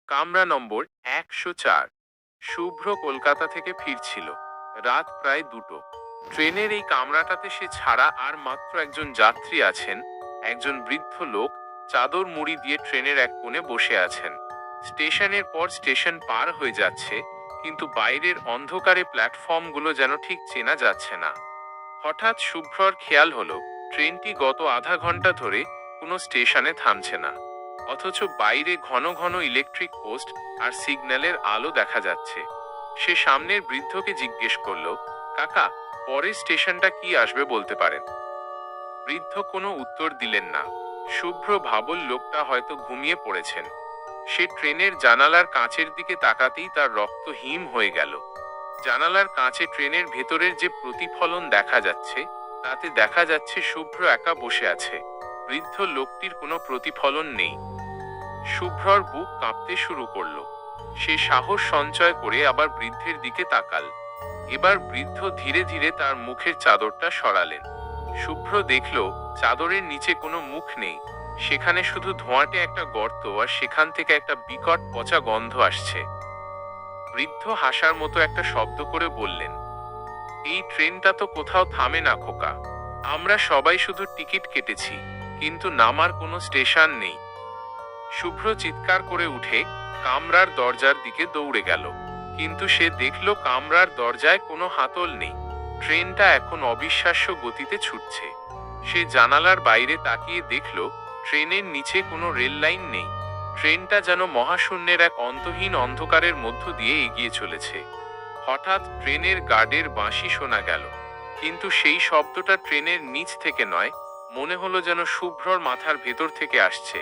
কামরা নম্বর ১০৪। শুভ্র কলকাতা থেকে ফিরছিল। রাত প্রায় ২টো। ট্রেনের এই কামরাটাতে সে ছাড়া আর মাত্র একজন যাত্রী আছেন, একজন বৃদ্ধ লোক। চাদর মুড়ি দিয়ে ট্রেনের এক কোণে বসে আছেন। স্টেশনের পর স্টেশন পার হয়ে যাচ্ছে, কিন্তু বাইরের অন্ধকারে প্ল্যাটফর্মগুলো যেন ঠিক চেনা যাচ্ছে না। হঠাৎ শুভ্রর খেয়াল হলো ট্রেনটি গত আধা ঘন্টা ধরে কোনো স্টেশনে থামছে না, অথচ বাইরে ঘন ঘন ইলেকট্রিক পোস্ট আর সিগন্যালের আলো দেখা যাচ্ছে। সে সামনের বৃদ্ধকে জিজ্ঞেস করলো, কাকা, পরের স্টেশনটা কি আসবে বলতে পারেন? বৃদ্ধ কোনো উত্তর দিলেন না। শুভ্র ভাবল লোকটা হয়তো ঘুমিয়ে পড়েছেন। সে ট্রেনের জানালার কাঁচের দিকে তাকাতেই তার রক্ত হিম হয়ে গেল। জানালার কাঁচে ট্রেনের ভেতরের যে প্রতিফলন দেখা যাচ্ছে, তাতে দেখা যাচ্ছে শুভ্র একা বসে আছে। বৃদ্ধ লোকটির কোনো প্রতিফলন নেই। শুভ্রর বুক কাঁপতে শুরু করলো। সে সাহস সঞ্চয় করে আবার বৃদ্ধের দিকে তাকাল। এবার বৃদ্ধ ধীরে ধীরে তার মুখের চাদরটা সরালেন। শুভ্র দেখল চাদরের নিচে কোনো মুখ নেই, সেখানে শুধু ধোঁয়াটে একটা গর্ত, আর সেখান থেকে একটা বিকট পচা গন্ধ আসছে। বৃদ্ধ হাসার মতো একটা শব্দ করে বললেন, এই ট্রেনটা তো কোথাও থামে না খোকা। আমরা সবাই শুধু টিকিট কেটেছি, কিন্তু নামার কোনো স্টেশন নেই। শুভ্র চিৎকার করে উঠে কামরার দরজার দিকে দৌড়ে গেল, কিন্তু সে দেখল কামরার দরজায় কোনো হাতল নেই। ট্রেনটা এখন অবিশ্বাস্য গতিতে ছুটছে। সে জানালার বাইরে তাকিয়ে দেখল ট্রেনের নিচে কোনো রেল লাইন নেই। ট্রেনটা যেন মহাশূন্যের এক অন্তহীন অন্ধকারের মধ্য দিয়ে এগিয়ে চলেছে। হঠাৎ ট্রেনের গার্ডের বাঁশি শোনা গেল, কিন্তু সেই শব্দটা ট্রেনের নিচ থেকে নয়, মনে হলো যেন শুভ্রর মাথার ভেতর থেকে আসছে।